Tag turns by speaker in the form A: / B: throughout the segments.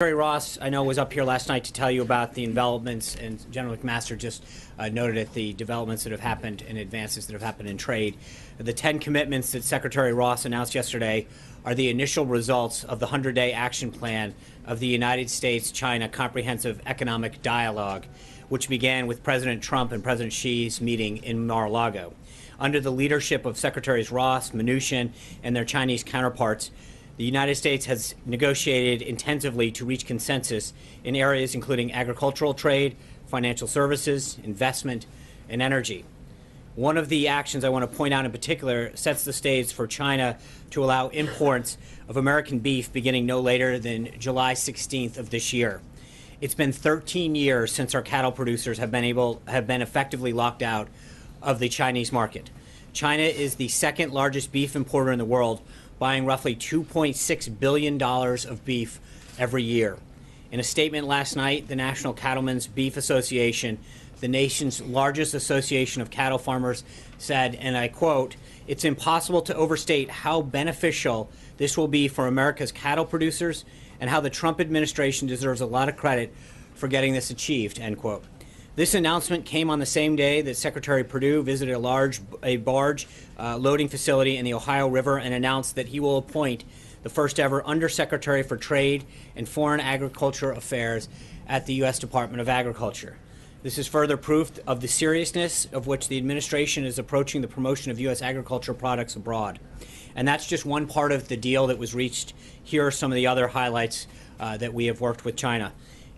A: Terry Ross, I know, was up here last night to tell you about the developments, and General McMaster just noted at the developments that have happened and advances that have happened in trade. The 10 commitments that Secretary Ross announced yesterday are the initial results of the 100-day action plan of the United States-China Comprehensive Economic Dialogue, which began with President Trump and President Xi's meeting in Mar-a-Lago. Under the leadership of Secretaries Ross, Mnuchin, and their Chinese counterparts, the United States has negotiated intensively to reach consensus in areas including agricultural trade, financial services, investment, and energy. One of the actions I want to point out in particular sets the stage for China to allow imports of American beef beginning no later than July 16th of this year. It's been 13 years since our cattle producers have been effectively locked out of the Chinese market. China is the second largest beef importer in the world, buying roughly $2.6 billion of beef every year. In a statement last night, the National Cattlemen's Beef Association, the nation's largest association of cattle farmers, said, and I quote, "It's impossible to overstate how beneficial this will be for America's cattle producers and how the Trump administration deserves a lot of credit for getting this achieved," end quote. This announcement came on the same day that Secretary Perdue visited a barge loading facility in the Ohio River and announced that he will appoint the first ever Undersecretary for Trade and Foreign Agriculture Affairs at the U.S. Department of Agriculture. This is further proof of the seriousness of which the administration is approaching the promotion of U.S. agricultural products abroad. And that's just one part of the deal that was reached. Here are some of the other highlights that we have worked with China.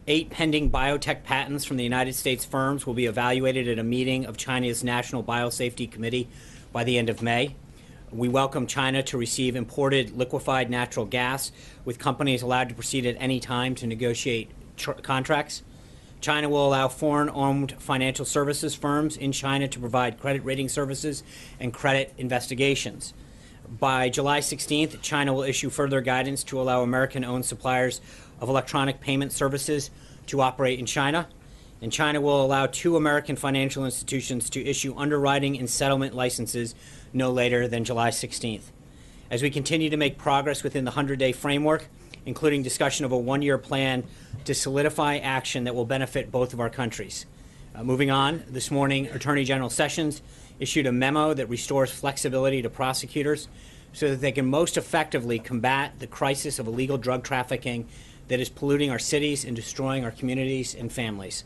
A: 8 pending biotech patents from the United States firms will be evaluated at a meeting of China's National Biosafety Committee by the end of May. We welcome China to receive imported liquefied natural gas, with companies allowed to proceed at any time to negotiate contracts. China will allow foreign-owned financial services firms in China to provide credit rating services and credit investigations. By July 16th, China will issue further guidance to allow American-owned suppliers of electronic payment services to operate in China. And China will allow 2 American financial institutions to issue underwriting and settlement licenses no later than July 16th. As we continue to make progress within the 100-day framework, including discussion of a 1-year plan to solidify action that will benefit both of our countries. Moving on, this morning, Attorney General Sessions issued a memo that restores flexibility to prosecutors so that they can most effectively combat the crisis of illegal drug trafficking that is polluting our cities and destroying our communities and families.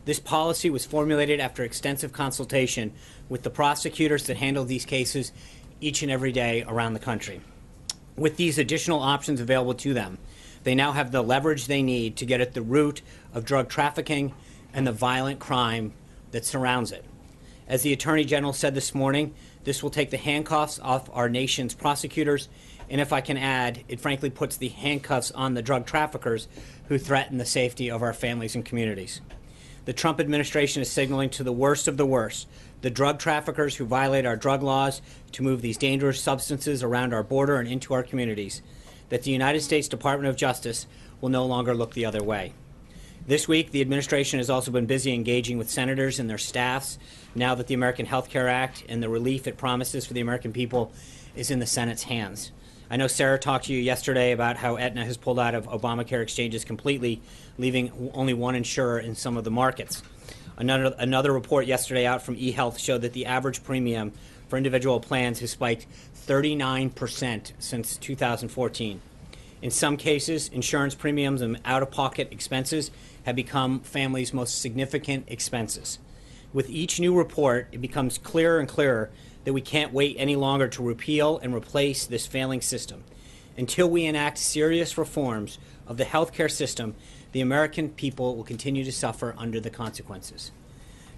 A: This policy was formulated after extensive consultation with the prosecutors that handle these cases each and every day around the country. With these additional options available to them, they now have the leverage they need to get at the root of drug trafficking and the violent crime that surrounds it. As the Attorney General said this morning, this will take the handcuffs off our nation's prosecutors, and if I can add, it frankly puts the handcuffs on the drug traffickers who threaten the safety of our families and communities. The Trump administration is signaling to the worst of the worst, the drug traffickers who violate our drug laws to move these dangerous substances around our border and into our communities, that the United States Department of Justice will no longer look the other way. This week, the administration has also been busy engaging with senators and their staffs now that the American Health Care Act and the relief it promises for the American people is in the Senate's hands. I know Sarah talked to you yesterday about how Aetna has pulled out of Obamacare exchanges completely, leaving only one insurer in some of the markets. Another report yesterday out from eHealth showed that the average premium for individual plans has spiked 39% since 2014. In some cases, insurance premiums and out-of-pocket expenses have become families' most significant expenses. With each new report, it becomes clearer and clearer that we can't wait any longer to repeal and replace this failing system. Until we enact serious reforms of the healthcare system, the American people will continue to suffer under the consequences.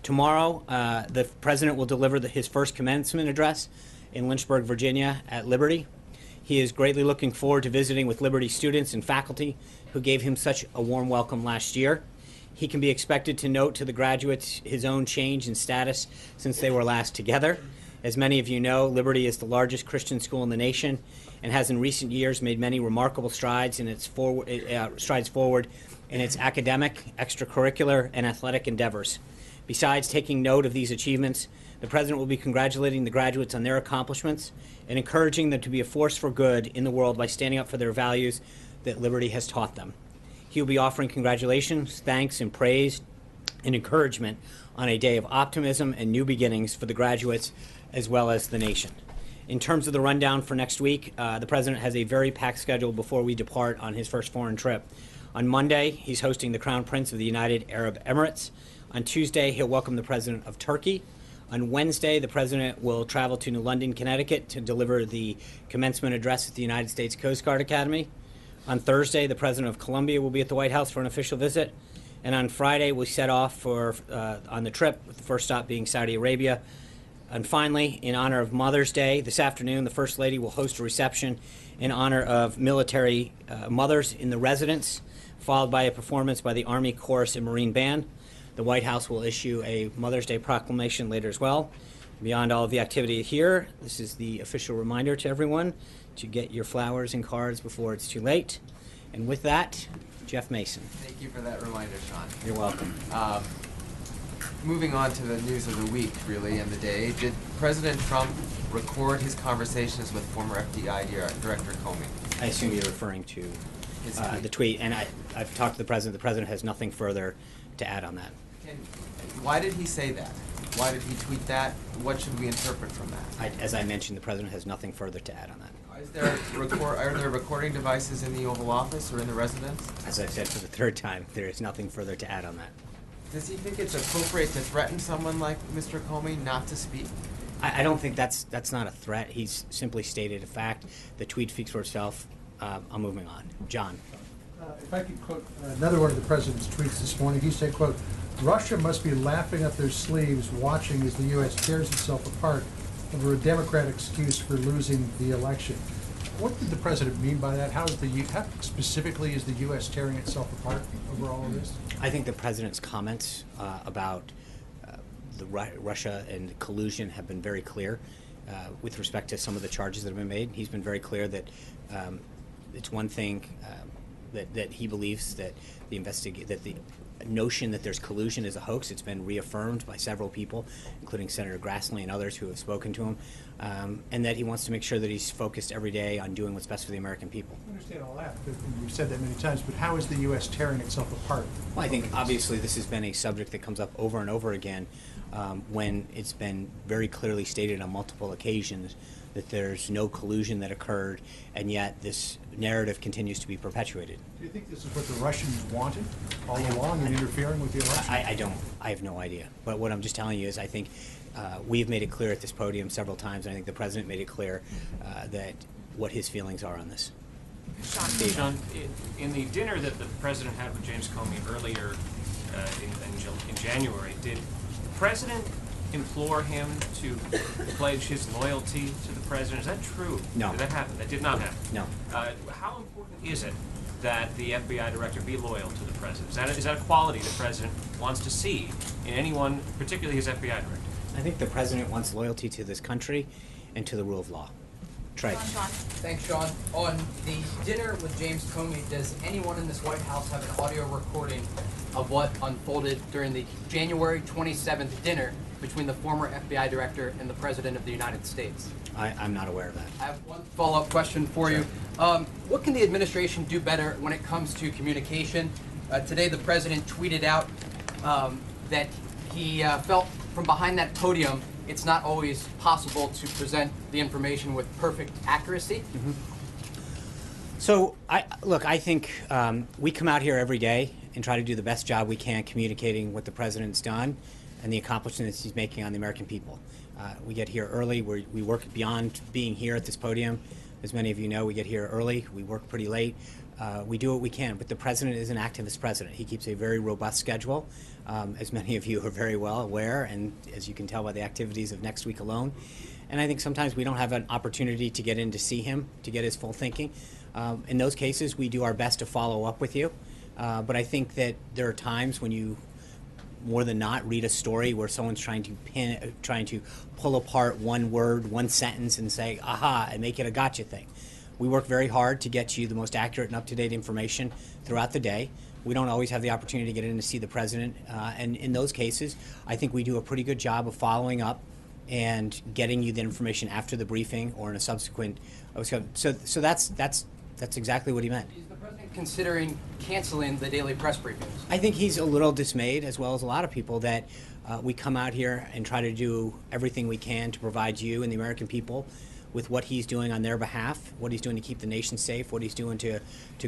A: Tomorrow, the President will deliver his first commencement address in Lynchburg, Virginia at Liberty. He is greatly looking forward to visiting with Liberty students and faculty who gave him such a warm welcome last year. He can be expected to note to the graduates his own change in status since they were last together. As many of you know, Liberty is the largest Christian school in the nation and has in recent years made many remarkable strides forward in its academic, extracurricular, and athletic endeavors. Besides taking note of these achievements, the President will be congratulating the graduates on their accomplishments and encouraging them to be a force for good in the world by standing up for their values that Liberty has taught them. He will be offering congratulations, thanks, and praise and encouragement on a day of optimism and new beginnings for the graduates as well as the nation. In terms of the rundown for next week, the President has a very packed schedule before we depart on his first foreign trip. On Monday, he's hosting the Crown Prince of the United Arab Emirates. On Tuesday, he'll welcome the President of Turkey. On Wednesday, the President will travel to New London, Connecticut to deliver the commencement address at the United States Coast Guard Academy. On Thursday, the President of Colombia will be at the White House for an official visit. And on Friday, we set off on the trip, with the first stop being Saudi Arabia. And finally, in honor of Mother's Day, this afternoon, the First Lady will host a reception in honor of military mothers in the residence, followed by a performance by the Army Chorus and Marine Band. The White House will issue a Mother's Day proclamation later as well. Beyond all of the activity here, this is the official reminder to everyone to get your flowers and cards before it's too late. And with that, Jeff Mason.
B: Thank you for that reminder, Sean.
A: You're welcome.
B: Moving on to the news of the week, really, and the day, did President Trump record his conversations with former FBI Director Comey?
A: I assume you're referring to the tweet, and I've talked to the President. The President has nothing further to add on that.
B: Why did he say that? Why did he tweet that? What should we interpret from that?
A: As I mentioned, the President has nothing further to add on that.
B: Are there recording devices in the Oval Office or in the residence?
A: As I said for the third time, there is nothing further to add on that.
B: Does he think it's appropriate to threaten someone like Mr. Comey not to speak?
A: I don't think that's not a threat. He's simply stated a fact. The tweet speaks for itself. I'm moving on. John.
C: If I could quote another one of the President's tweets this morning, he said, quote, "Russia must be laughing up their sleeves watching as the U.S. tears itself apart over a Democrat excuse for losing the election." What did the President mean by that? How specifically is the U.S. tearing itself apart over all of this?
A: I think the President's comments about Russia and collusion have been very clear with respect to some of the charges that have been made. He's been very clear that it's one thing that he believes that the notion that there's collusion is a hoax. It's been reaffirmed by several people, including Senator Grassley and others who have spoken to him, and that he wants to make sure that he's focused every day on doing what's best for the American people.
C: I understand all that, but you've said that many times, but how is the U.S. tearing itself apart?
A: Well, I think obviously this has been a subject that comes up over and over again when it's been very clearly stated on multiple occasions that there's no collusion that occurred, and yet this narrative continues to be perpetuated.
C: Do you think this is what the Russians wanted all along in interfering with the election?
A: I don't. I have no idea. But what I'm just telling you is I think we've made it clear at this podium several times, and I think the President made it clear that what his feelings are on this.
D: Sean, in the dinner that the President had with James Comey earlier in January, did the President implore him to pledge his loyalty to the President? Is that true?
A: No.
D: Did that happen? That did not happen?
A: No.
D: How important is it that the FBI Director be loyal to the President? Is that a quality the President wants to see in anyone, particularly his FBI Director?
A: I think the President wants loyalty to this country and to the rule of law. Trey.
E: Thanks, Sean. On the dinner with James Comey, does anyone in this White House have an audio recording of what unfolded during the January 27th dinner between the former FBI Director and the President of the United States?
A: I'm not aware of that.
E: I have one follow-up question for you. What can the administration do better when it comes to communication? Today, the President tweeted out that he felt from behind that podium it's not always possible to present the information with perfect accuracy.
A: Mm-hmm. So, I think we come out here every day and try to do the best job we can communicating what the President's done and the accomplishments he's making on the American people. We get here early. We work beyond being here at this podium. As many of you know, we get here early. We work pretty late. We do what we can, but the President is an activist president. He keeps a very robust schedule, as many of you are very well aware, and as you can tell by the activities of next week alone. And I think sometimes we don't have an opportunity to get in to see him, to get his full thinking. In those cases, we do our best to follow up with you. But I think that there are times when you, more than not, read a story where someone's trying to pull apart one word, one sentence, and say, aha, and make it a gotcha thing. We work very hard to get you the most accurate and up-to-date information throughout the day. We don't always have the opportunity to get in to see the President, and in those cases, I think we do a pretty good job of following up and getting you the information after the briefing or in a subsequent. So that's exactly what he meant.
E: Is the President considering canceling the daily press briefings?
A: I think he's a little dismayed, as well as a lot of people, that we come out here and try to do everything we can to provide you and the American people with what he's doing on their behalf, what he's doing to keep the nation safe, what he's doing to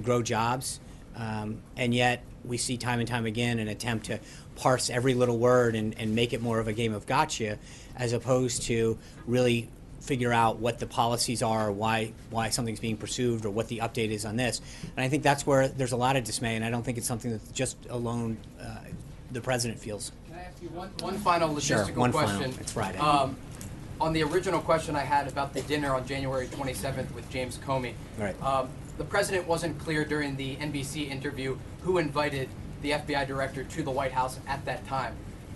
A: grow jobs. And yet we see time and time again an attempt to parse every little word and make it more of a game of gotcha, as opposed to really figure out what the policies are, why something's being pursued, or what the update is on this. And I think that's where there's a lot of dismay, and I don't think it's something that just alone the president feels.
E: Can I ask you one final
A: Sure,
E: logistical
A: one
E: question?
A: final. It's Friday.
E: On the original question I had about the dinner on January 27th with James Comey,
A: Right.
E: The president wasn't clear during the NBC interview who invited the FBI director to the White House at that time.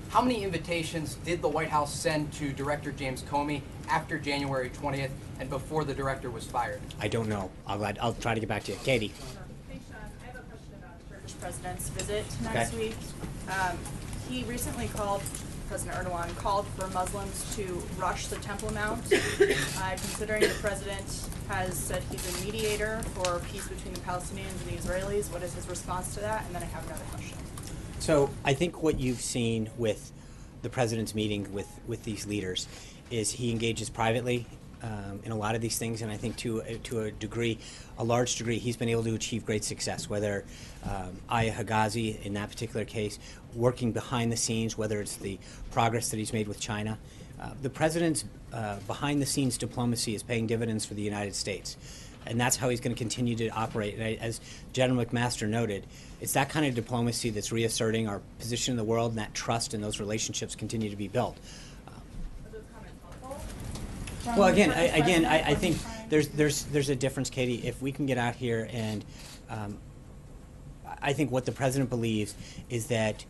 E: How many invitations did the White House send to Director James Comey after January 20th and before the director was fired?
A: I don't know. I'll try to get back to you. Katie.
F: Thanks, Sean. I have a question about the Turkish president's visit
A: Okay.
F: next week. He recently President Erdogan called for Muslims to rush the Temple Mount, considering the president has said he's a mediator for peace between the Palestinians and the Israelis. What is his response to that? And then I have another question.
A: So I think what you've seen with the president's meeting with these leaders is he engages privately in a lot of these things, and I think to a large degree, he's been able to achieve great success. Whether Aya Higazi, in that particular case, working behind the scenes, whether it's the progress that he's made with China, the president's behind-the-scenes diplomacy is paying dividends for the United States. And that's how he's going to continue to operate. And as General McMaster noted, it's that kind of diplomacy that's reasserting our position in the world, and that trust and those relationships continue to be built.
F: Are those comments helpful?
A: Well,
F: From the
A: again,
F: Turkish
A: I
F: president,
A: think
F: or
A: there's a difference, Katie. If we can get out here and I think what the president believes is that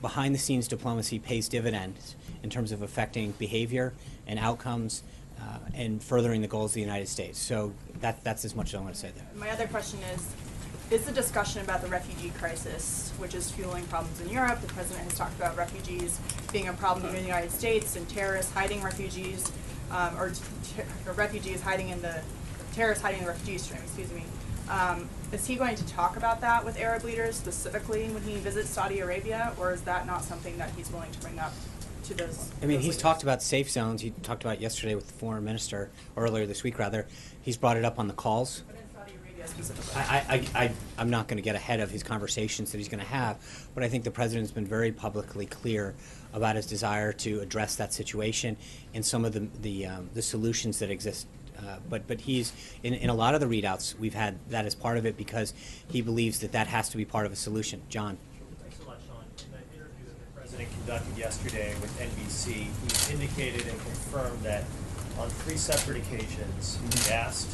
A: behind-the-scenes diplomacy pays dividends in terms of affecting behavior and outcomes and furthering the goals of the United States. So that's as much as I want to say there.
F: My other question is the discussion about the refugee crisis, which is fueling problems in Europe. The president has talked about refugees being a problem here in the United States and terrorists hiding refugees, or refugees hiding in the, terrorists hiding in the refugee stream, excuse me. Is he going to talk about that with Arab leaders specifically when he visits Saudi Arabia, or is that not something that he's willing to bring up to those?
A: I mean,
F: those
A: he's
F: leaders?
A: talked about safe zones. He talked about it yesterday with the foreign minister, or earlier this week, rather. He's brought it up on the calls.
F: But in Saudi Arabia specifically.
A: I'm not going to get ahead of his conversations that he's going to have, but I think the president's been very publicly clear about his desire to address that situation and some of the solutions that exist. But he's in a lot of the readouts we've had that as part of it because he believes that has to be part of a solution. John.
G: Thanks so much, Sean. In the interview that the president conducted yesterday with NBC, he indicated and confirmed that on 3 separate occasions he asked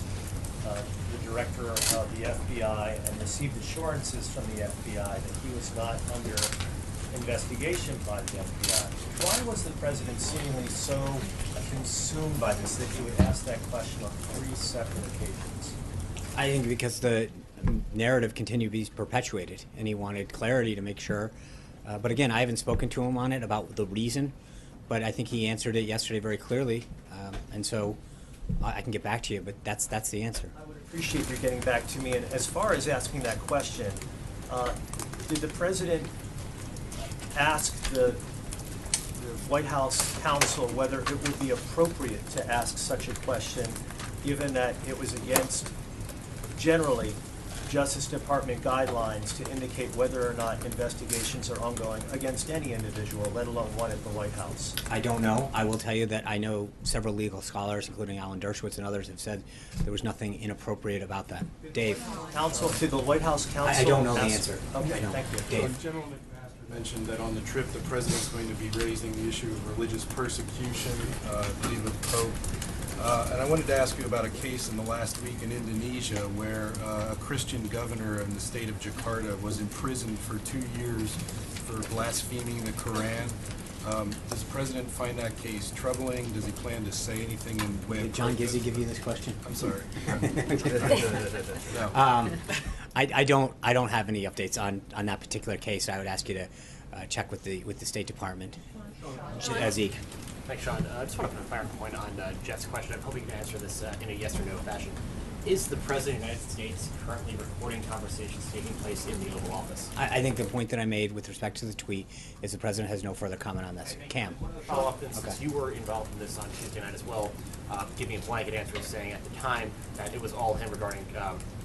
G: the director of the FBI and received assurances from the FBI that he was not under investigation by the FBI. Why was the president seemingly so consumed by this that he would ask that question on 3 separate occasions?
A: I think because the narrative continued to be perpetuated, and he wanted clarity to make sure. But again, I haven't spoken to him on it about the reason, but I think he answered it yesterday very clearly, and so I can get back to you, but that's the answer.
G: I would appreciate you getting back to me. And as far as asking that question, did the president ask the White House counsel whether it would be appropriate to ask such a question, given that it was against generally Justice Department guidelines to indicate whether or not investigations are ongoing against any individual, let alone one at the White House?
A: I don't know. I will tell you that I know several legal scholars, including Alan Dershowitz and others, have said there was nothing inappropriate about that. Dave.
G: Counsel to the White House counsel?
A: I don't know the
G: asked-
A: answer.
G: Okay,
A: No.
G: thank you.
A: Dave.
H: General McMaster mentioned that on the trip, the president's going to be raising the issue of religious persecution, I believe of the Pope. And I wanted to ask you about a case in the last week in Indonesia where a Christian governor in the state of Jakarta was imprisoned for 2 years for blaspheming the Quran. Does the president find that case troubling? Does he plan to say anything in way of
A: Did John
H: protest?
A: Gizzi give you this question?
H: I'm sorry. No.
A: I don't have any updates on that particular case. I would ask you to check with the State Department. Zeke.
I: Thanks, Sean. I just want to put a finer point on Jeff's question. I'm hoping you can answer this in a yes or no fashion. Is the President of the United States currently recording conversations taking place in the Oval Office?
A: I think the point that I made with respect to the tweet is the president has no further comment on this. Cam.
I: Follow up, since
A: Okay.
I: you were involved in this on Tuesday night as well, giving a blanket answer saying at the time that it was all him regarding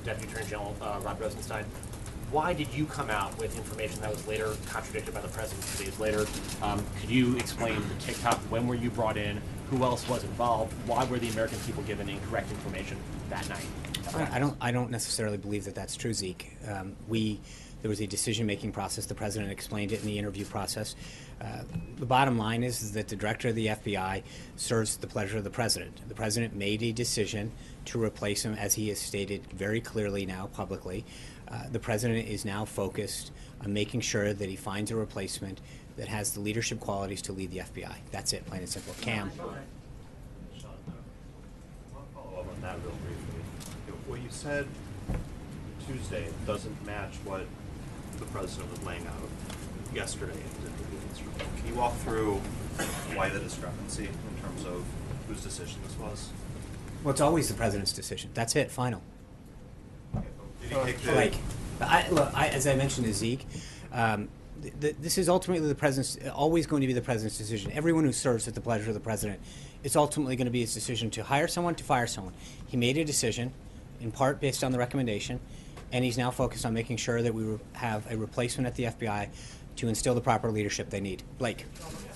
I: Deputy Attorney General Rod Rosenstein. Why did you come out with information that was later contradicted by the president 2 days later? Could you explain the TikTok? When were you brought in? Who else was involved? Why were the American people given incorrect information that night?
A: I don't necessarily believe that that's true, Zeke. There was a decision-making process. The president explained it in the interview process. The bottom line is that the director of the FBI serves at the pleasure of the president. The president made a decision to replace him, as he has stated very clearly now publicly. The president is now focused on making sure that he finds a replacement that has the leadership qualities to lead the FBI. That's it, plain and simple. Cam.
G: Sean, I'll follow up on that real briefly. What you said Tuesday doesn't match what the president was laying out yesterday in his interview. Can you walk through why the discrepancy in terms of whose decision this was?
A: Well, it's always the president's decision. That's it, final.
G: Did he take the...
A: Like, as I mentioned to Zeke, this is ultimately the president's, always going to be the president's decision. Everyone who serves at the pleasure of the president, it's ultimately going to be his decision to hire someone, to fire someone. He made a decision, in part based on the recommendation, and he's now focused on making sure that we have a replacement at the FBI to instill the proper leadership they need. Blake.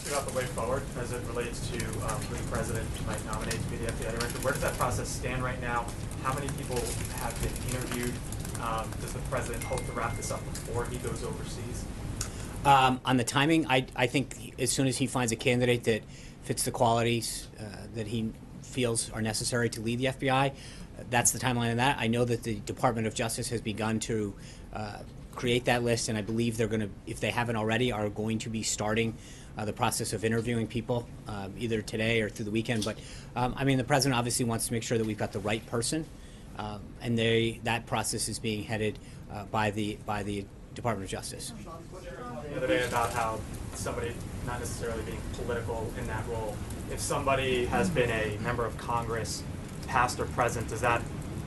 J: About the way forward as it relates to who the president might nominate to be the FBI director. Where does that process stand right now? How many people have been interviewed? Does the president hope to wrap this up before he goes overseas?
A: On the timing, I think as soon as he finds a candidate that fits the qualities that he feels are necessary to lead the FBI, that's the timeline of that. I know that the Department of Justice has begun to create that list, and I believe they're going to, if they haven't already, are going to be starting the process of interviewing people either today or through the weekend. But I mean, the president obviously wants to make sure that we've got the right person, and that process is being headed by the Department of Justice.
J: The other day about how somebody, not necessarily being political in that role, if somebody has been a member of Congress, past or present, does that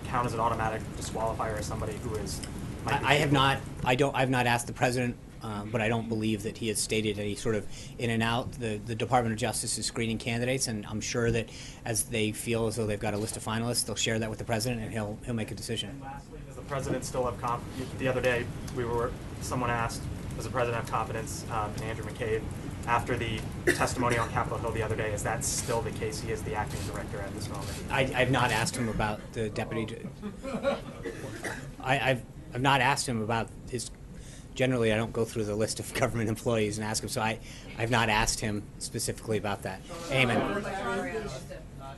J: count as an automatic disqualifier as somebody who is?
A: I have not. I've not asked the president, but I don't believe that he has stated any sort of in and out. The Department of Justice is screening candidates, and I'm sure that as they feel as though they've got a list of finalists, they'll share that with the president, and he'll make a decision.
J: And lastly, does the president still have confidence? The other day, someone asked, does the president have confidence in Andrew McCabe? After the testimony on Capitol Hill the other day, is that still the case? He is the acting director at this moment.
A: I've not asked him about the deputy. I've not asked him about his. Generally, I don't go through the list of government employees and ask him. So I've not asked him specifically about that. Amen.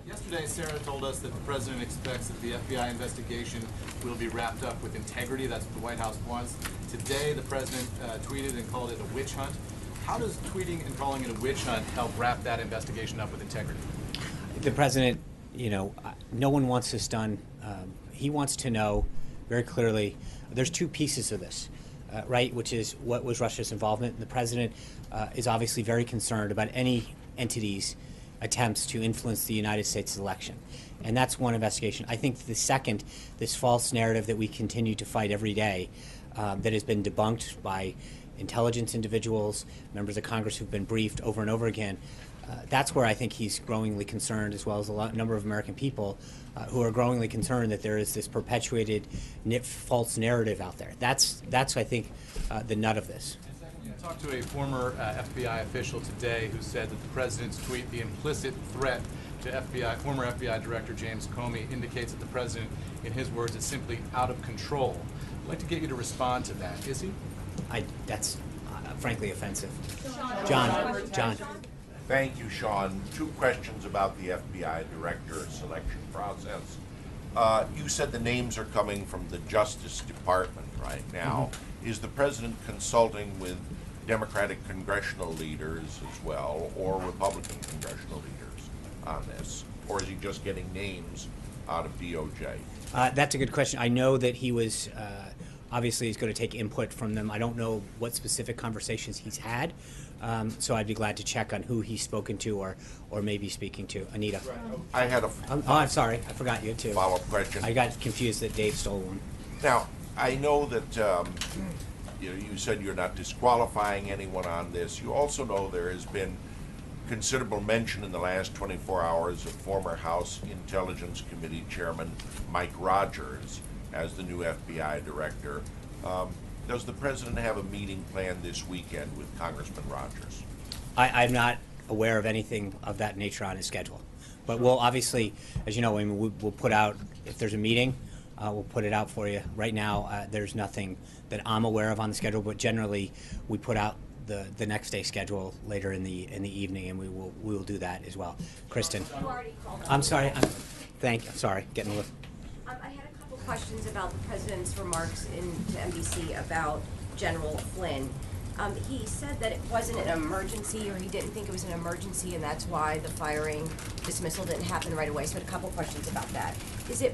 K: Yesterday, Sarah told us that the president expects that the FBI investigation will be wrapped up with integrity. That's what the White House wants. Today, the president tweeted and called it a witch hunt. How does tweeting and calling it a witch hunt help wrap that investigation up with integrity?
A: The president, no one wants this done. He wants to know very clearly. There's two pieces of this, right? Which is what was Russia's involvement. The president is obviously very concerned about any entity's attempts to influence the United States election. And that's one investigation. I think the second, this false narrative that we continue to fight every day, that has been debunked by intelligence individuals, members of Congress who've been briefed over and over again, that's where I think he's growingly concerned, as well as a number of American people who are growingly concerned that there is this perpetuated false narrative out there. That's I think, the nut of this.
K: I talked to a former FBI official today who said that the president's tweet, the implicit threat to former FBI Director James Comey, indicates that the president, in his words, is simply out of control. I'd like to get you to respond to that. Is he?
A: That's frankly offensive. John.
L: Thank you, Sean. Two questions about the FBI director selection process. You said the names are coming from the Justice Department right now. Mm-hmm. Is the president consulting with Democratic congressional leaders as well, or Republican congressional leaders on this? Or is he just getting names out of DOJ?
A: That's a good question. I know that he was obviously he's going to take input from them. I don't know what specific conversations he's had, so I'd be glad to check on who he's spoken to or maybe speaking to. Anita.
L: I had a
A: I'm sorry, I forgot you too.
L: follow-up question.
A: I got confused that Dave stole one.
L: Now, I know that you said you're not disqualifying anyone on this. You also know there has been considerable mention in the last 24 hours of former House Intelligence Committee Chairman Mike Rogers as the new FBI director. Does the president have a meeting planned this weekend with Congressman Rogers?
A: I'm not aware of anything of that nature on his schedule. But we'll obviously, as you know, we'll put out, if there's a meeting, we'll put it out for you. Right now, there's nothing that I'm aware of on the schedule, but generally, we put out the next day schedule later in the evening, and we will do that as well. Kristen.
M: You already called on
A: I'm sorry. Sorry, getting a little.
M: I had a couple questions about the president's remarks to NBC about General Flynn. He said that it wasn't an emergency, or he didn't think it was an emergency, and that's why the firing dismissal didn't happen right away. So I had a couple questions about that. Is it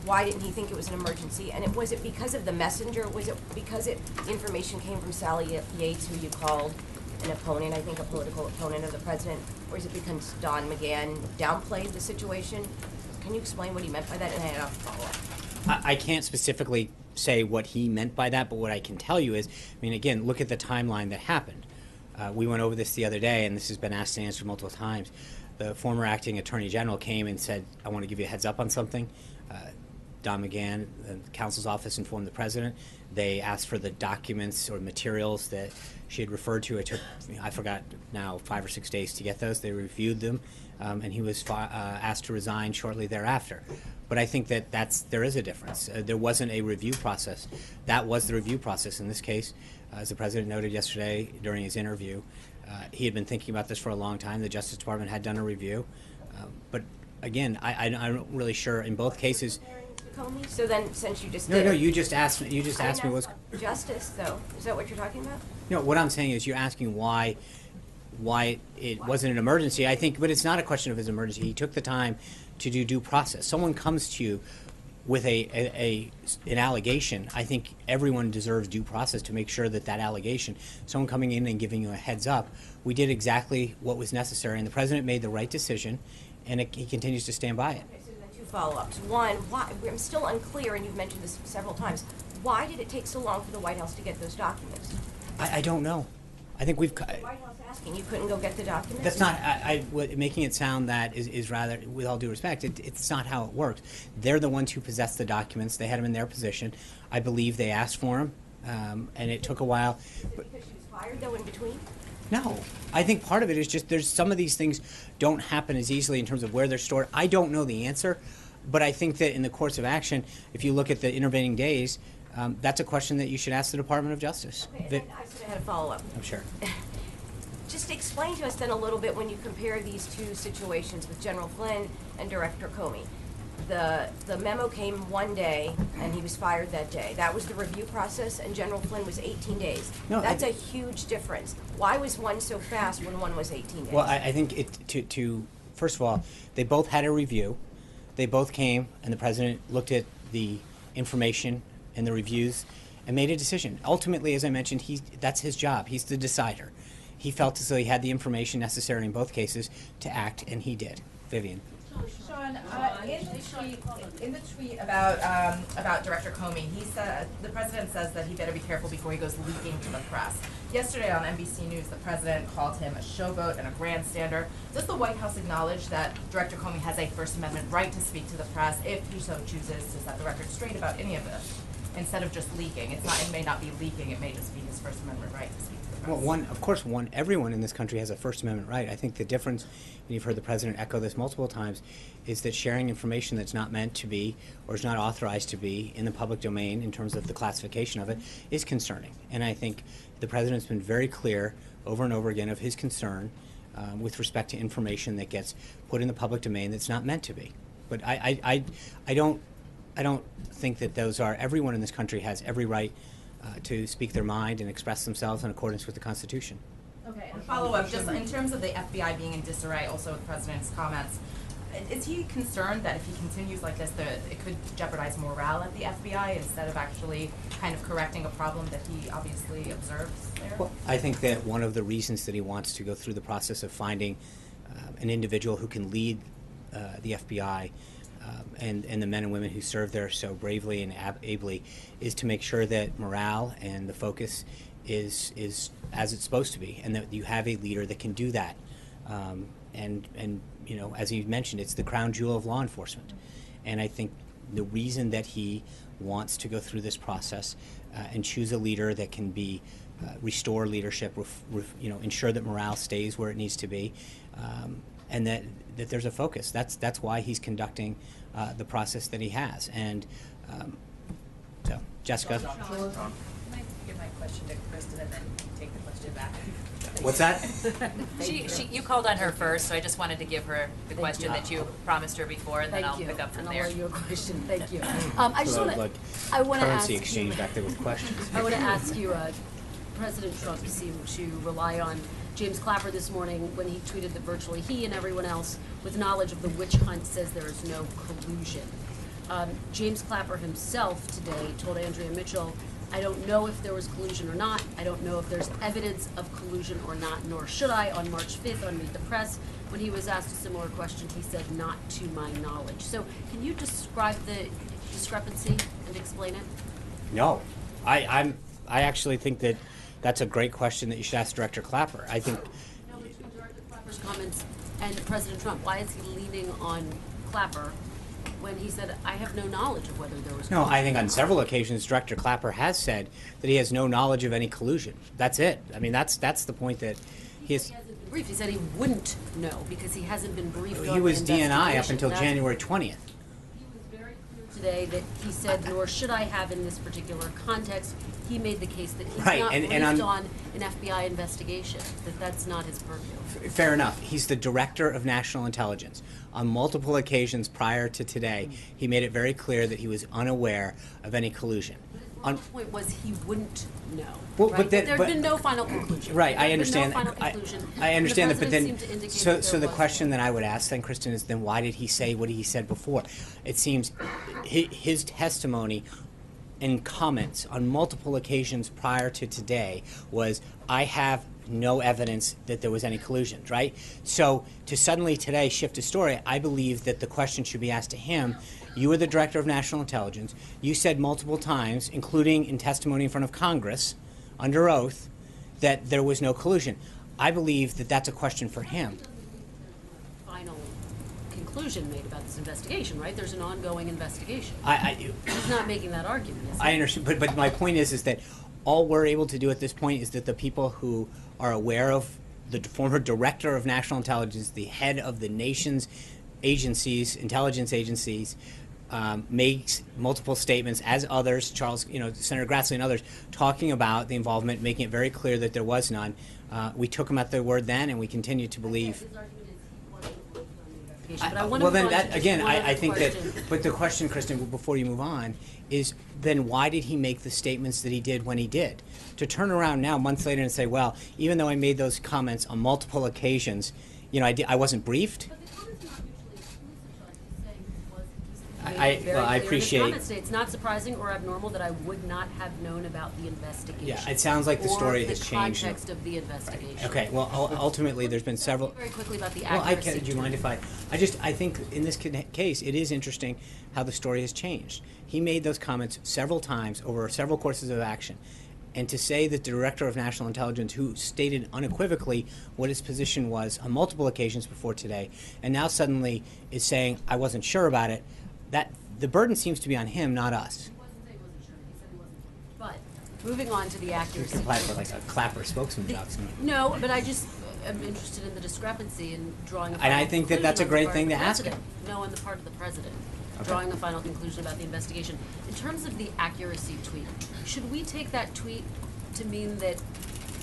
M: why didn't he think it was an emergency? And was it because of the messenger? Was it because information came from Sally Yates, who you called an opponent, I think a political opponent of the president? Or is it because Don McGahn downplayed the situation? Can you explain what he meant by that? And I have a follow-up.
A: I can't specifically say what he meant by that, but what I can tell you is, I mean, again, look at the timeline that happened. We went over this the other day, and this has been asked and answered multiple times. The former acting attorney general came and said, I want to give you a heads up on something. Don McGahn, the counsel's office, informed the president. They asked for the documents or materials that she had referred to. It took, I forgot now, 5 or 6 days to get those. They reviewed them, and he was asked to resign shortly thereafter. But I think that there is a difference. There wasn't a review process. That was the review process in this case. As the president noted yesterday during his interview, he had been thinking about this for a long time. The Justice Department had done a review. But again, I'm not really sure in both cases.
M: So then, since you just
A: No, you just asked me. You just asked me what's
M: justice, though. Is that what you're talking about?
A: No, what I'm saying is you're asking why it wasn't an emergency. I think, but it's not a question of his emergency. He took the time to do due process. Someone comes to you with an allegation. I think everyone deserves due process to make sure that allegation, someone coming in and giving you a heads up, we did exactly what was necessary, and the president made the right decision, and he continues to stand by it.
M: Okay, so then two follow-ups. One, why, I'm still unclear, and you've mentioned this several times. Why did it take so long for the White House to get those documents?
A: I don't know. I think we've.
M: The White House asking, you couldn't go get the documents?
A: That's not. Making it sound that is rather, with all due respect, it's not how it works. They're the ones who possess the documents. They had them in their possession. I believe they asked for them, and it took a while.
M: Is it because she was fired, though, in between?
A: No, I think part of it is just there's some of these things don't happen as easily in terms of where they're stored. I don't know the answer, but I think that in the course of action, if you look at the intervening days, that's a question that you should ask the Department of Justice.
M: Okay, and then I sort of had a follow-up.
A: I'm sure.
M: Just explain to us then a little bit when you compare these two situations with General Flynn and Director Comey. The memo came one day, and he was fired that day. That was the review process, and General Flynn was 18 days.
A: No,
M: That's a huge difference. Why was one so fast when one was 18 days?
A: Well, I think first of all, they both had a review. They both came, and the president looked at the information and the reviews and made a decision. Ultimately, as I mentioned, that's his job. He's the decider. He felt as though he had the information necessary in both cases to act, and he did. Vivian.
N: Sean, in the tweet about Director Comey, he said the president says that he better be careful before he goes leaking to the press. Yesterday on NBC News, the president called him a showboat and a grandstander. Does the White House acknowledge that Director Comey has a First Amendment right to speak to the press if he so chooses to set the record straight about any of this, instead of just leaking? It may not be leaking; it may just be his First Amendment right to speak to the press.
A: Well, everyone in this country has a First Amendment right. I think the difference, and you've heard the president echo this multiple times, is that sharing information that's not meant to be or is not authorized to be in the public domain in terms of the classification of it is concerning. And I think the president's been very clear over and over again of his concern with respect to information that gets put in the public domain that's not meant to be. But I don't think that those are. Everyone in this country has every right to speak their mind and express themselves in accordance with the Constitution.
N: Okay, and follow up, just in terms of the FBI being in disarray, also with the president's comments, Is he concerned that if he continues like this, it could jeopardize morale at the FBI instead of actually kind of correcting a problem that he obviously observes there?
A: Well, I think that one of the reasons that he wants to go through the process of finding an individual who can lead the FBI and the men and women who serve there so bravely and ably is to make sure that morale and the focus is as it's supposed to be, and that you have a leader that can do that. And you know, as you mentioned, it's the crown jewel of law enforcement. And I think the reason that he wants to go through this process and choose a leader that can be restore leadership, you know, ensure that morale stays where it needs to be, and that there's a focus. That's why he's conducting the process that he has. And so, Jessica.
O: Can I give my question to Kristen and then take the question back?
A: What's that?
O: You called on her first, so I just wanted to give her the question that you promised her before, and then I'll
P: Thank you.
O: pick up from
P: And
O: there.
P: I'll let you a question. Thank you. I just want to.
A: Like
P: I want to ask.
A: currency exchange back there with questions.
P: I want to ask you. President Trump seemed to rely on James Clapper this morning when he tweeted that virtually he and everyone else with knowledge of the witch hunt says there is no collusion. James Clapper himself today told Andrea Mitchell, I don't know if there was collusion or not. I don't know if there's evidence of collusion or not, nor should I. On March 5th on Meet the Press, when he was asked a similar question, he said, not to my knowledge. So can you describe the discrepancy and explain it?
A: No, I actually think that that's a great question that you should ask Director Clapper. I think.
P: No, between Director Clapper's comments and President Trump, why is he leaning on Clapper when he said, I have no knowledge of whether there was
A: No,
P: collusion?
A: I think on several occasions, Director Clapper has said that he has no knowledge of any collusion. That's it. I mean, that's the point that he is.
P: He hasn't been briefed. He said he wouldn't know because he hasn't been briefed on
A: He was
P: the
A: DNI up
P: investigation.
A: until
P: That's-
A: January 20th.
P: He was very clear today that he said, nor should I have in this particular context. He made the case that he's
A: Right,
P: not
A: and
P: briefed
A: on-
P: on an FBI investigation, that that's not his purview.
A: Fair enough. He's the Director of National Intelligence. On multiple occasions prior to today, he made it very clear that he was unaware of any collusion.
P: The point was he wouldn't know.
A: Well,
P: right?
A: but then-
P: There'd
A: but-
P: been no final conclusion.
A: Right, I
P: There'd been
A: understand.
P: No final
A: I-
P: conclusion.
A: I understand
P: The
A: that, but
P: president
A: then,
P: seemed to indicate
A: so
P: that
A: so
P: there
A: the
P: was
A: question that I would ask then, Kristen, is then why did he say what he said before? It seems his testimony and comments on multiple occasions prior to today was, I have no evidence that there was any collusion, right? So to suddenly today shift a story, I believe that the question should be asked to him. You are the Director of National Intelligence. You said multiple times, including in testimony in front of Congress, under oath, that there was no collusion. I believe that that's a question for him.
P: final conclusion made about this investigation, right? There's an ongoing investigation.
A: He's
P: not making that argument, is he?
A: I understand, but my point is that all we're able to do at this point is that the people who are aware of the former Director of National Intelligence, the head of the nation's agencies, intelligence agencies, makes multiple statements, as others, Charles, Senator Grassley and others, talking about the involvement, making it very clear that there was none. We took him at their word then, and we continue to believe.
P: But I want to
A: Well, then
P: move on to
A: that
P: just
A: again,
P: one
A: I
P: other
A: think that.
P: question.
A: But the question, Kristen, before you move on, is then why did he make the statements that he did when he did? To turn around now, months later, and say, well, even though I made those comments on multiple occasions, I wasn't briefed. I
P: Very
A: well, I
P: clear in his
A: appreciate.
P: comments today. It's not surprising or abnormal that I would not have known about the investigation.
A: Yeah, it sounds like the story
P: or
A: has changed.
P: The context of the investigation.
A: Okay, well, ultimately, there's been several.
P: Very quickly about the
A: Well,
P: accuracy.
A: do you mind if I think in this case, it is interesting how the story has changed. He made those comments several times over several courses of action. And to say that the Director of National Intelligence, who stated unequivocally what his position was on multiple occasions before today, and now suddenly is saying, I wasn't sure about it, that the burden seems to be on him, not us.
P: But moving on to the
A: You
P: accuracy.
A: can apply for like a Clapper spokesman job. somewhere.
P: No, but I just am interested in the discrepancy in drawing a
A: And I
P: final
A: think that
P: conclusion
A: that's a
P: on the
A: great
P: part
A: thing
P: of
A: to
P: the
A: ask him.
P: president. No, on the part of the president.
A: Okay.
P: Drawing a final conclusion about the investigation. In terms of the accuracy tweet, should we take that tweet to mean that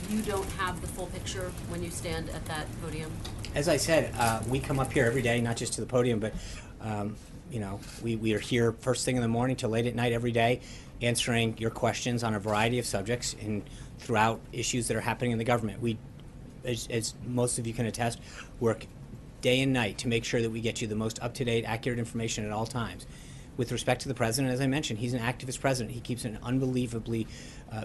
P: you don't have the full picture when you stand at that podium?
A: As I said, we come up here every day, not just to the podium, but we are here first thing in the morning till late at night every day, answering your questions on a variety of subjects and throughout issues that are happening in the government. We, as most of you can attest, work day and night to make sure that we get you the most up-to-date, accurate information at all times. With respect to the president, as I mentioned, he's an activist president. He keeps an unbelievably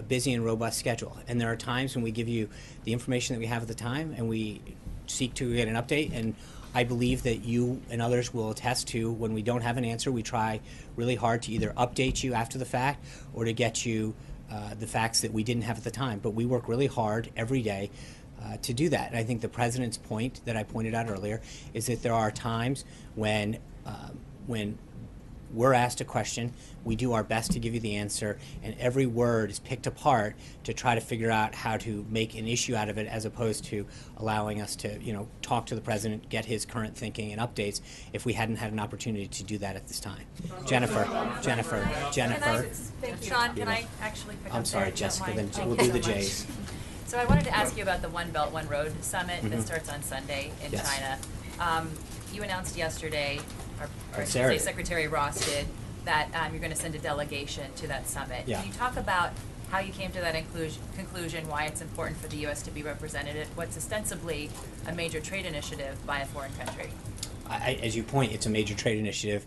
A: busy and robust schedule. And there are times when we give you the information that we have at the time and we seek to get an update. And I believe that you and others will attest to when we don't have an answer, we try really hard to either update you after the fact or to get you the facts that we didn't have at the time. But we work really hard every day to do that. And I think the president's point that I pointed out earlier is that there are times when we're asked a question, we do our best to give you the answer, and every word is picked apart to try to figure out how to make an issue out of it, as opposed to allowing us to, talk to the president, get his current thinking and updates if we hadn't had an opportunity to do that at this time. Jennifer.
O: Sean, can I actually pick up
A: I'm sorry,
O: there, if you don't
A: Jessica,
O: mind?
A: then
O: Thank
A: we'll
O: you
A: do the
O: so much.
A: J's.
O: So I wanted to ask you about the One Belt, One Road Summit that
A: Mhm.
O: starts on Sunday in
A: Yes.
O: China. You announced yesterday, or I should
A: Sarah
O: say
A: did.
O: Secretary Ross did, that you're going to send a delegation to that summit.
A: Yeah.
O: Can you talk about how you came to that conclusion, why it's important for the U.S. to be represented at what's ostensibly a major trade initiative by a foreign country?
A: As you point, it's a major trade initiative.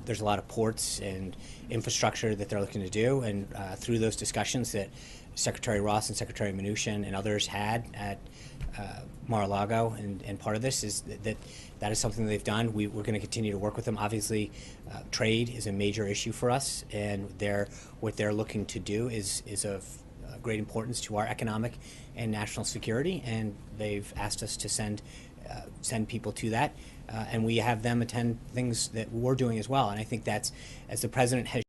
A: There's a lot of ports and infrastructure that they're looking to do, and through those discussions that Secretary Ross and Secretary Mnuchin and others had at Mar-a-Lago, and part of this is that is something that they've done. We're going to continue to work with them. Obviously, trade is a major issue for us, and what they're looking to do is of great importance to our economic and national security, and they've asked us to send people to that, and we have them attend things that we're doing as well. And I think that's, as the president has